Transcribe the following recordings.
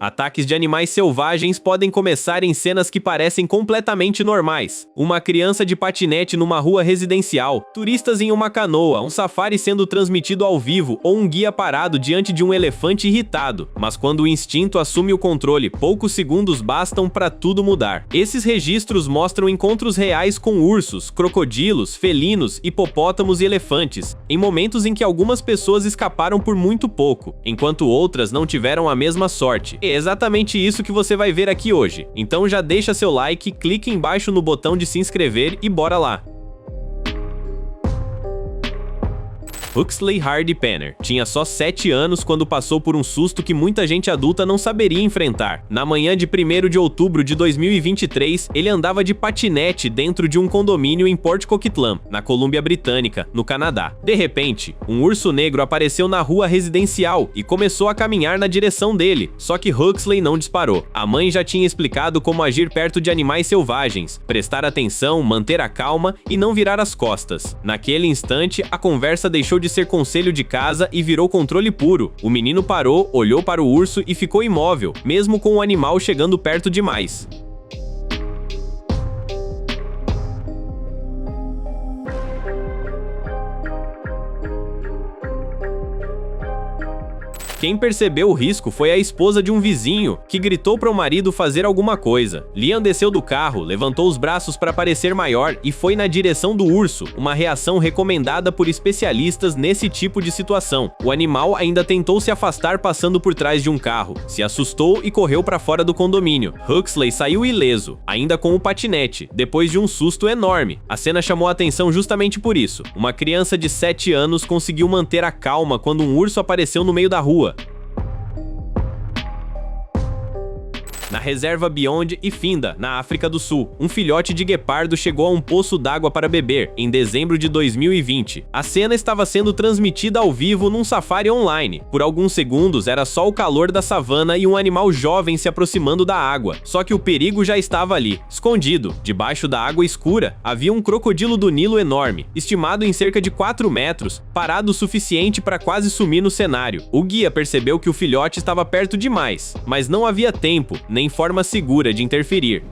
Ataques de animais selvagens podem começar em cenas que parecem completamente normais. Uma criança de patinete numa rua residencial, turistas em uma canoa, um safari sendo transmitido ao vivo ou um guia parado diante de um elefante irritado. Mas quando o instinto assume o controle, poucos segundos bastam para tudo mudar. Esses registros mostram encontros reais com ursos, crocodilos, felinos, hipopótamos e elefantes, em momentos em que algumas pessoas escaparam por muito pouco, enquanto outras não tiveram a mesma sorte. É exatamente isso que você vai ver aqui hoje. Então já deixa seu like, clique embaixo no botão de se inscrever e bora lá! Huxley Hardy Penner tinha só 7 anos quando passou por um susto que muita gente adulta não saberia enfrentar. Na manhã de 1º de outubro de 2023, ele andava de patinete dentro de um condomínio em Port Coquitlam, na Colômbia Britânica, no Canadá. De repente, um urso negro apareceu na rua residencial e começou a caminhar na direção dele, só que Huxley não disparou. A mãe já tinha explicado como agir perto de animais selvagens, prestar atenção, manter a calma e não virar as costas. Naquele instante, a conversa deixou de ser conselho de casa e virou controle puro. O menino parou, olhou para o urso e ficou imóvel, mesmo com o animal chegando perto demais. Quem percebeu o risco foi a esposa de um vizinho, que gritou para o marido fazer alguma coisa. Liam desceu do carro, levantou os braços para parecer maior e foi na direção do urso, uma reação recomendada por especialistas nesse tipo de situação. O animal ainda tentou se afastar passando por trás de um carro, se assustou e correu para fora do condomínio. Huxley saiu ileso, ainda com o patinete, depois de um susto enorme. A cena chamou a atenção justamente por isso. Uma criança de 7 anos conseguiu manter a calma quando um urso apareceu no meio da rua. Na reserva Beyond e Finda, na África do Sul, um filhote de guepardo chegou a um poço d'água para beber, em dezembro de 2020. A cena estava sendo transmitida ao vivo num safari online. Por alguns segundos era só o calor da savana e um animal jovem se aproximando da água. Só que o perigo já estava ali, escondido. Debaixo da água escura, havia um crocodilo do Nilo enorme, estimado em cerca de 4 metros, parado o suficiente para quase sumir no cenário. O guia percebeu que o filhote estava perto demais, mas não havia tempo, nem forma segura de interferir.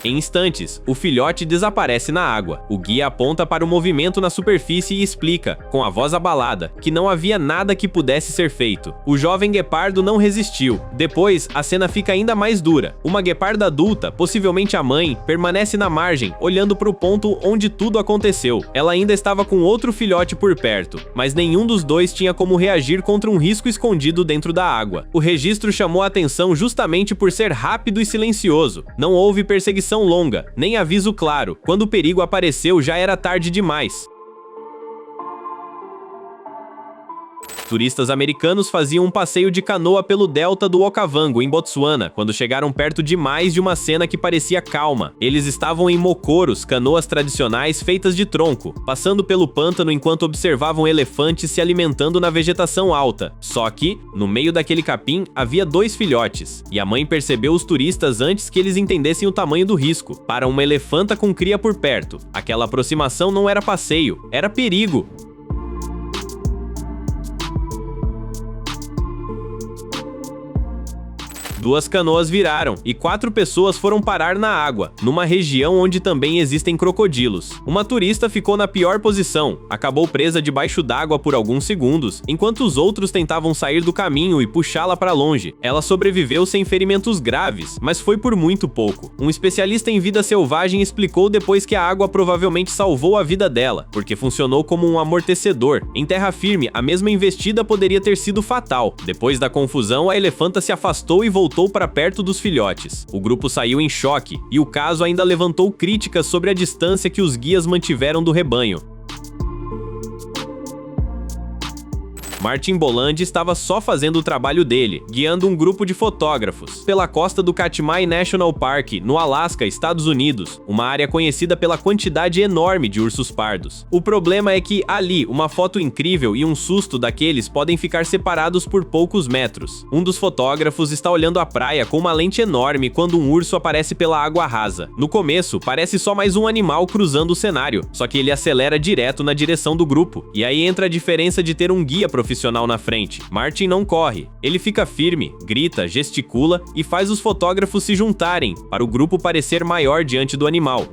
Em instantes, o filhote desaparece na água. O guia aponta para o movimento na superfície e explica, com a voz abalada, que não havia nada que pudesse ser feito. O jovem guepardo não resistiu. Depois, a cena fica ainda mais dura. Uma gueparda adulta, possivelmente a mãe, permanece na margem, olhando para o ponto onde tudo aconteceu. Ela ainda estava com outro filhote por perto, mas nenhum dos dois tinha como reagir contra um risco escondido dentro da água. O registro chamou a atenção justamente por ser rápido e silencioso. Não houve perseguição longa, nem aviso claro. Quando o perigo apareceu, já era tarde demais. Turistas americanos faziam um passeio de canoa pelo delta do Okavango, em Botsuana, quando chegaram perto demais de uma cena que parecia calma. Eles estavam em mocoros, canoas tradicionais feitas de tronco, passando pelo pântano enquanto observavam elefantes se alimentando na vegetação alta. Só que, no meio daquele capim, havia 2 filhotes, e a mãe percebeu os turistas antes que eles entendessem o tamanho do risco. Para uma elefanta com cria por perto, aquela aproximação não era passeio, era perigo. Duas canoas viraram e 4 pessoas foram parar na água, numa região onde também existem crocodilos. Uma turista ficou na pior posição, acabou presa debaixo d'água por alguns segundos, enquanto os outros tentavam sair do caminho e puxá-la para longe. Ela sobreviveu sem ferimentos graves, mas foi por muito pouco. Um especialista em vida selvagem explicou depois que a água provavelmente salvou a vida dela, porque funcionou como um amortecedor. Em terra firme, a mesma investida poderia ter sido fatal. Depois da confusão, a elefanta se afastou e voltou para perto dos filhotes. O grupo saiu em choque, e o caso ainda levantou críticas sobre a distância que os guias mantiveram do rebanho. Martin Boland estava só fazendo o trabalho dele, guiando um grupo de fotógrafos pela costa do Katmai National Park, no Alasca, Estados Unidos, uma área conhecida pela quantidade enorme de ursos pardos. O problema é que ali, uma foto incrível e um susto daqueles podem ficar separados por poucos metros. Um dos fotógrafos está olhando a praia com uma lente enorme quando um urso aparece pela água rasa. No começo, parece só mais um animal cruzando o cenário, só que ele acelera direto na direção do grupo. E aí entra a diferença de ter um guia profissional na frente. Martin não corre, ele fica firme, grita, gesticula e faz os fotógrafos se juntarem para o grupo parecer maior diante do animal.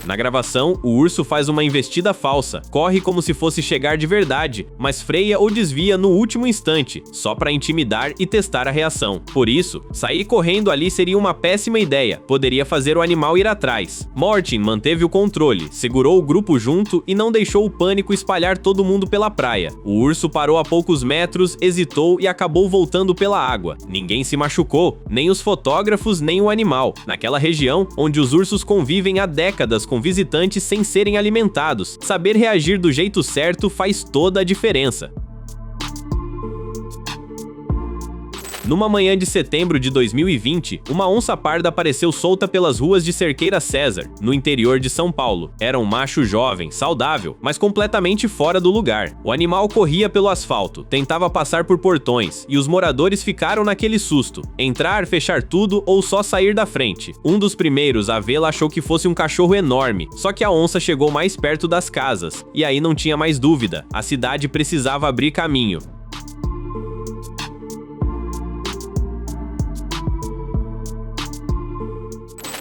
Na gravação, o urso faz uma investida falsa, corre como se fosse chegar de verdade, mas freia ou desvia no último instante, só para intimidar e testar a reação. Por isso, sair correndo ali seria uma péssima ideia, poderia fazer o animal ir atrás. Martin manteve o controle, segurou o grupo junto e não deixou o pânico espalhar todo mundo pela praia. O urso parou a poucos metros, hesitou e acabou voltando pela água. Ninguém se machucou, nem os fotógrafos nem o animal. Naquela região, onde os ursos convivem há décadas com visitantes sem serem alimentados, saber reagir do jeito certo faz toda a diferença. Numa manhã de setembro de 2020, uma onça parda apareceu solta pelas ruas de Cerqueira César, no interior de São Paulo. Era um macho jovem, saudável, mas completamente fora do lugar. O animal corria pelo asfalto, tentava passar por portões, e os moradores ficaram naquele susto. Entrar, fechar tudo ou só sair da frente. Um dos primeiros a vê-la achou que fosse um cachorro enorme, só que a onça chegou mais perto das casas, e aí não tinha mais dúvida, a cidade precisava abrir caminho.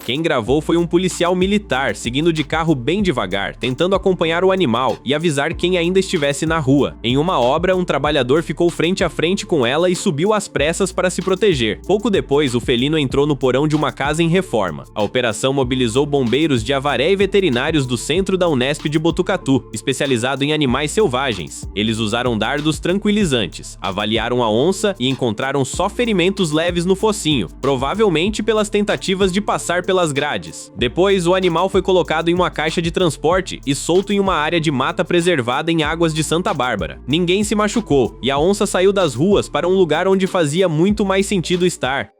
Quem gravou foi um policial militar, seguindo de carro bem devagar, tentando acompanhar o animal e avisar quem ainda estivesse na rua. Em uma obra, um trabalhador ficou frente a frente com ela e subiu às pressas para se proteger. Pouco depois, o felino entrou no porão de uma casa em reforma. A operação mobilizou bombeiros de Avaré e veterinários do centro da Unesp de Botucatu, especializado em animais selvagens. Eles usaram dardos tranquilizantes, avaliaram a onça e encontraram só ferimentos leves no focinho, provavelmente pelas tentativas de passar pelas grades. Depois, o animal foi colocado em uma caixa de transporte e solto em uma área de mata preservada em Águas de Santa Bárbara. Ninguém se machucou e a onça saiu das ruas para um lugar onde fazia muito mais sentido estar.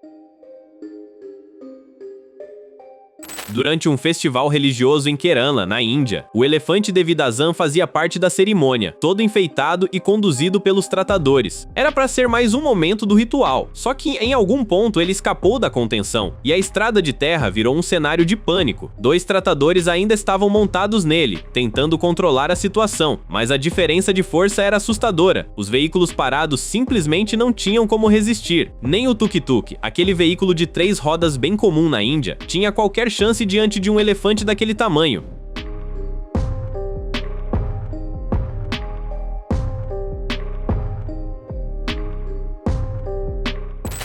Durante um festival religioso em Kerala, na Índia, o elefante Devidazan fazia parte da cerimônia, todo enfeitado e conduzido pelos tratadores. Era para ser mais um momento do ritual, só que em algum ponto ele escapou da contenção, e a estrada de terra virou um cenário de pânico. 2 tratadores ainda estavam montados nele, tentando controlar a situação, mas a diferença de força era assustadora. Os veículos parados simplesmente não tinham como resistir. Nem o tuk-tuk, aquele veículo de 3 rodas bem comum na Índia, tinha qualquer chance diante de um elefante daquele tamanho.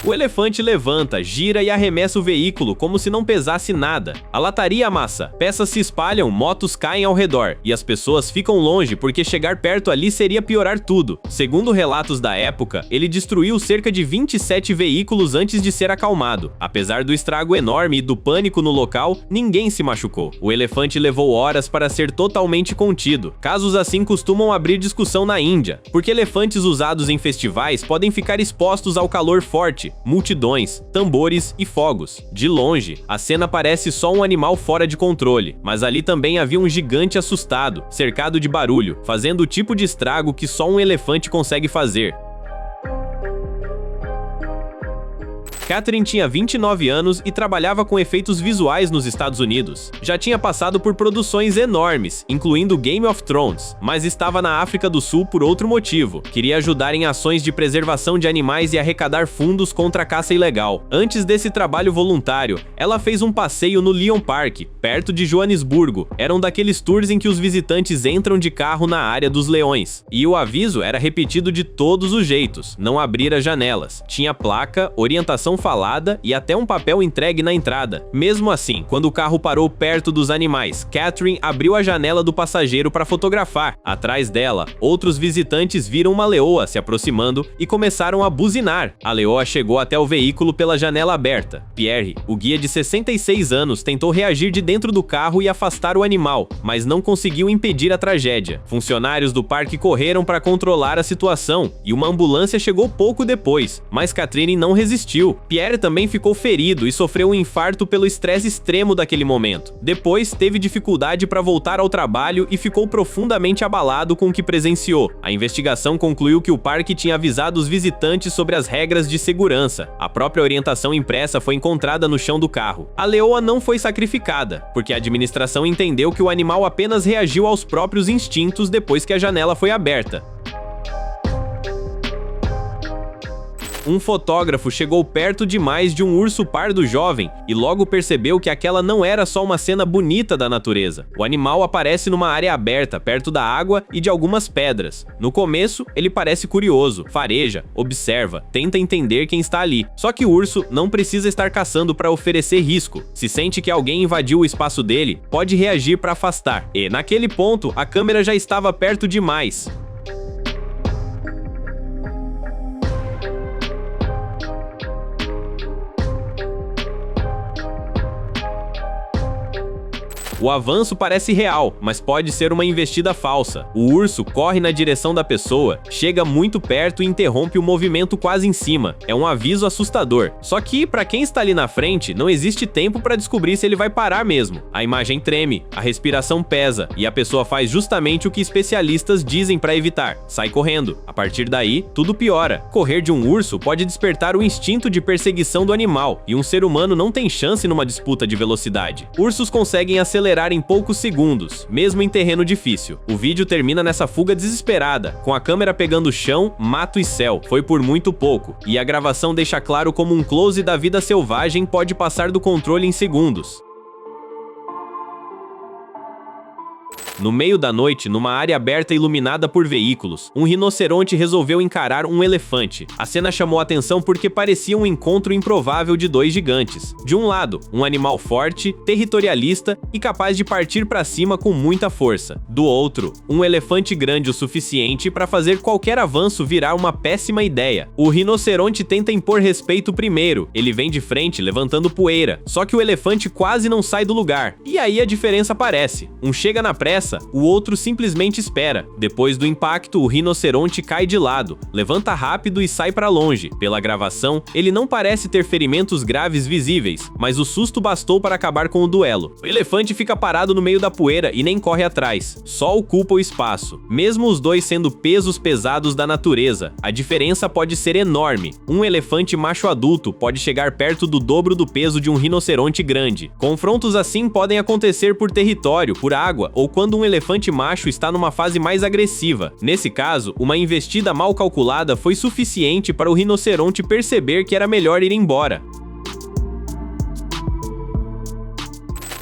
O elefante levanta, gira e arremessa o veículo como se não pesasse nada. A lataria amassa, peças se espalham, motos caem ao redor, e as pessoas ficam longe porque chegar perto ali seria piorar tudo. Segundo relatos da época, ele destruiu cerca de 27 veículos antes de ser acalmado. Apesar do estrago enorme e do pânico no local, ninguém se machucou. O elefante levou horas para ser totalmente contido. Casos assim costumam abrir discussão na Índia, porque elefantes usados em festivais podem ficar expostos ao calor forte, multidões, tambores e fogos. De longe, a cena parece só um animal fora de controle, mas ali também havia um gigante assustado, cercado de barulho, fazendo o tipo de estrago que só um elefante consegue fazer. Catherine tinha 29 anos e trabalhava com efeitos visuais nos Estados Unidos. Já tinha passado por produções enormes, incluindo Game of Thrones, mas estava na África do Sul por outro motivo. Queria ajudar em ações de preservação de animais e arrecadar fundos contra a caça ilegal. Antes desse trabalho voluntário, ela fez um passeio no Leon Park, perto de Joanesburgo. Era um daqueles tours em que os visitantes entram de carro na área dos leões. E o aviso era repetido de todos os jeitos, não abrir as janelas. Tinha placa, orientação falada e até um papel entregue na entrada. Mesmo assim, quando o carro parou perto dos animais, Catherine abriu a janela do passageiro para fotografar. Atrás dela, outros visitantes viram uma leoa se aproximando e começaram a buzinar. A leoa chegou até o veículo pela janela aberta. Pierre, o guia de 66 anos, tentou reagir de dentro do carro e afastar o animal, mas não conseguiu impedir a tragédia. Funcionários do parque correram para controlar a situação e uma ambulância chegou pouco depois, mas Catherine não resistiu. Pierre também ficou ferido e sofreu um infarto pelo estresse extremo daquele momento. Depois, teve dificuldade para voltar ao trabalho e ficou profundamente abalado com o que presenciou. A investigação concluiu que o parque tinha avisado os visitantes sobre as regras de segurança. A própria orientação impressa foi encontrada no chão do carro. A leoa não foi sacrificada, porque a administração entendeu que o animal apenas reagiu aos próprios instintos depois que a janela foi aberta. Um fotógrafo chegou perto demais de um urso pardo jovem e logo percebeu que aquela não era só uma cena bonita da natureza. O animal aparece numa área aberta, perto da água e de algumas pedras. No começo, ele parece curioso, fareja, observa, tenta entender quem está ali. Só que o urso não precisa estar caçando para oferecer risco. Se sente que alguém invadiu o espaço dele, pode reagir para afastar. E, naquele ponto, a câmera já estava perto demais. O avanço parece real, mas pode ser uma investida falsa. O urso corre na direção da pessoa, chega muito perto e interrompe o movimento quase em cima. É um aviso assustador. Só que, para quem está ali na frente, não existe tempo para descobrir se ele vai parar mesmo. A imagem treme, a respiração pesa e a pessoa faz justamente o que especialistas dizem para evitar: sai correndo. A partir daí, tudo piora. Correr de um urso pode despertar o instinto de perseguição do animal, e um ser humano não tem chance numa disputa de velocidade. Ursos conseguem acelerar em poucos segundos, mesmo em terreno difícil. O vídeo termina nessa fuga desesperada, com a câmera pegando chão, mato e céu. Foi por muito pouco, e a gravação deixa claro como um close da vida selvagem pode passar do controle em segundos. No meio da noite, numa área aberta iluminada por veículos, um rinoceronte resolveu encarar um elefante. A cena chamou atenção porque parecia um encontro improvável de dois gigantes. De um lado, um animal forte, territorialista e capaz de partir para cima com muita força. Do outro, um elefante grande o suficiente para fazer qualquer avanço virar uma péssima ideia. O rinoceronte tenta impor respeito primeiro. Ele vem de frente, levantando poeira. Só que o elefante quase não sai do lugar. E aí a diferença aparece. Um chega na pressa, o outro simplesmente espera. Depois do impacto, o rinoceronte cai de lado, levanta rápido e sai para longe. Pela gravação, ele não parece ter ferimentos graves visíveis, mas o susto bastou para acabar com o duelo. O elefante fica parado no meio da poeira e nem corre atrás, só ocupa o espaço. Mesmo os dois sendo pesos pesados da natureza, a diferença pode ser enorme. Um elefante macho adulto pode chegar perto do dobro do peso de um rinoceronte grande. Confrontos assim podem acontecer por território, por água ou quando um elefante macho está numa fase mais agressiva. Nesse caso, uma investida mal calculada foi suficiente para o rinoceronte perceber que era melhor ir embora.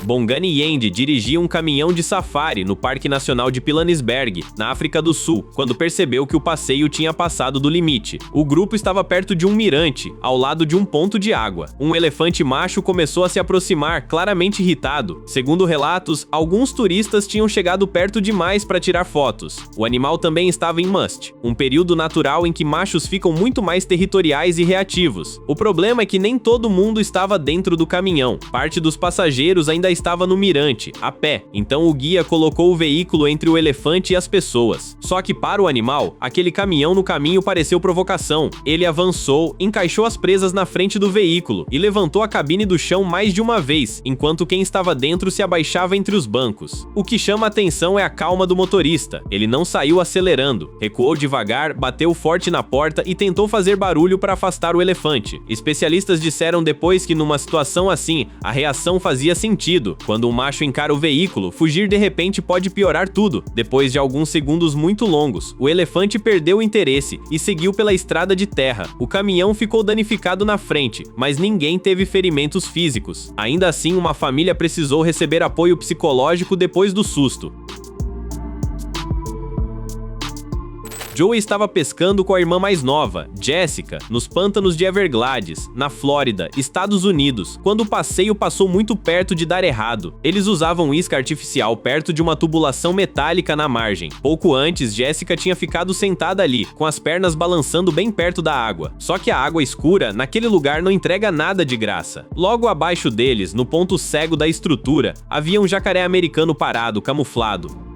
Bongani Yende dirigia um caminhão de safari no Parque Nacional de Pilanesberg, na África do Sul, quando percebeu que o passeio tinha passado do limite. O grupo estava perto de um mirante, ao lado de um ponto de água. Um elefante macho começou a se aproximar, claramente irritado. Segundo relatos, alguns turistas tinham chegado perto demais para tirar fotos. O animal também estava em Must, um período natural em que machos ficam muito mais territoriais e reativos. O problema é que nem todo mundo estava dentro do caminhão. Parte dos passageiros ainda estava no mirante, a pé, então o guia colocou o veículo entre o elefante e as pessoas. Só que para o animal, aquele caminhão no caminho pareceu provocação. Ele avançou, encaixou as presas na frente do veículo e levantou a cabine do chão mais de uma vez, enquanto quem estava dentro se abaixava entre os bancos. O que chama a atenção é a calma do motorista. Ele não saiu acelerando, recuou devagar, bateu forte na porta e tentou fazer barulho para afastar o elefante. Especialistas disseram depois que numa situação assim, a reação fazia sentido. Quando um macho encara o veículo, fugir de repente pode piorar tudo. Depois de alguns segundos muito longos, o elefante perdeu o interesse e seguiu pela estrada de terra. O caminhão ficou danificado na frente, mas ninguém teve ferimentos físicos. Ainda assim, uma família precisou receber apoio psicológico depois do susto. Joey estava pescando com a irmã mais nova, Jessica, nos pântanos de Everglades, na Flórida, Estados Unidos, quando o passeio passou muito perto de dar errado. Eles usavam isca artificial perto de uma tubulação metálica na margem. Pouco antes, Jessica tinha ficado sentada ali, com as pernas balançando bem perto da água. Só que a água escura, naquele lugar, não entrega nada de graça. Logo abaixo deles, no ponto cego da estrutura, havia um jacaré americano parado, camuflado.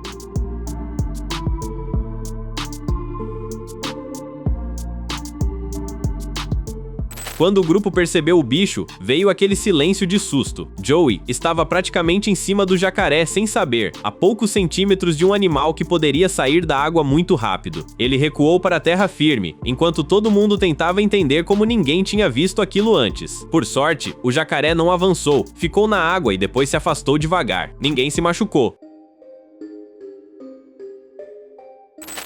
Quando o grupo percebeu o bicho, veio aquele silêncio de susto. Joey estava praticamente em cima do jacaré sem saber, a poucos centímetros de um animal que poderia sair da água muito rápido. Ele recuou para a terra firme, enquanto todo mundo tentava entender como ninguém tinha visto aquilo antes. Por sorte, o jacaré não avançou, ficou na água e depois se afastou devagar. Ninguém se machucou.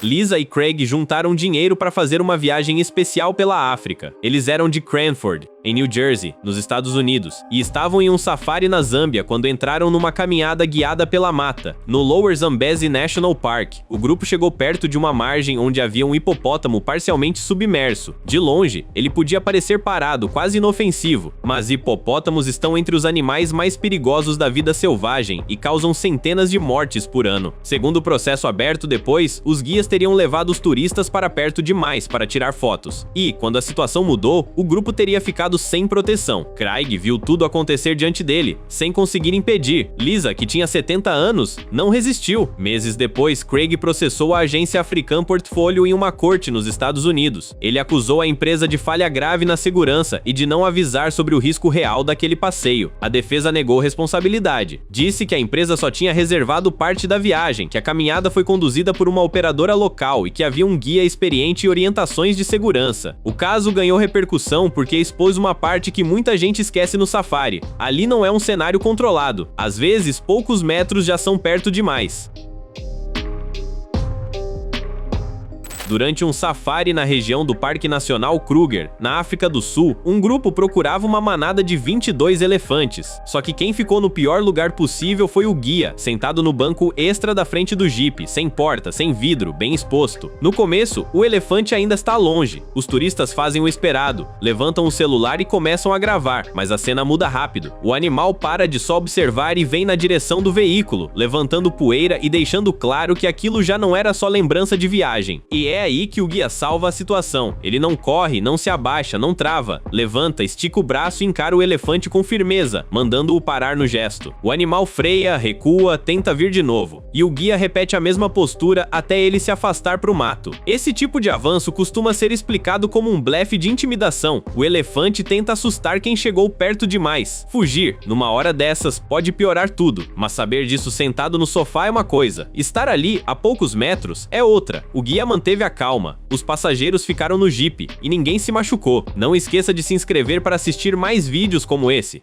Lisa e Craig juntaram dinheiro para fazer uma viagem especial pela África. Eles eram de Cranford, em New Jersey, nos Estados Unidos, e estavam em um safari na Zâmbia quando entraram numa caminhada guiada pela mata, no Lower Zambezi National Park. O grupo chegou perto de uma margem onde havia um hipopótamo parcialmente submerso. De longe, ele podia parecer parado, quase inofensivo, mas hipopótamos estão entre os animais mais perigosos da vida selvagem e causam centenas de mortes por ano. Segundo o processo aberto depois, os guias teriam levado os turistas para perto demais para tirar fotos. E, quando a situação mudou, o grupo teria ficado sem proteção. Craig viu tudo acontecer diante dele, sem conseguir impedir. Lisa, que tinha 70 anos, não resistiu. Meses depois, Craig processou a agência African Portfolio em uma corte nos Estados Unidos. Ele acusou a empresa de falha grave na segurança e de não avisar sobre o risco real daquele passeio. A defesa negou responsabilidade. Disse que a empresa só tinha reservado parte da viagem, que a caminhada foi conduzida por uma operadora local e que havia um guia experiente e orientações de segurança. O caso ganhou repercussão porque expôs uma parte que muita gente esquece no safari. Ali não é um cenário controlado. Às vezes, poucos metros já são perto demais. Durante um safari na região do Parque Nacional Kruger, na África do Sul, um grupo procurava uma manada de 22 elefantes. Só que quem ficou no pior lugar possível foi o guia, sentado no banco extra da frente do jipe, sem porta, sem vidro, bem exposto. No começo, o elefante ainda está longe. Os turistas fazem o esperado, levantam o celular e começam a gravar, mas a cena muda rápido. O animal para de só observar e vem na direção do veículo, levantando poeira e deixando claro que aquilo já não era só lembrança de viagem. E é aí que o guia salva a situação. Ele não corre, não se abaixa, não trava. Levanta, estica o braço e encara o elefante com firmeza, mandando-o parar no gesto. O animal freia, recua, tenta vir de novo. E o guia repete a mesma postura até ele se afastar para o mato. Esse tipo de avanço costuma ser explicado como um blefe de intimidação. O elefante tenta assustar quem chegou perto demais. Fugir, numa hora dessas, pode piorar tudo. Mas saber disso sentado no sofá é uma coisa. Estar ali, a poucos metros, é outra. O guia manteve a calma. Os passageiros ficaram no jipe e ninguém se machucou. Não esqueça de se inscrever para assistir mais vídeos como esse.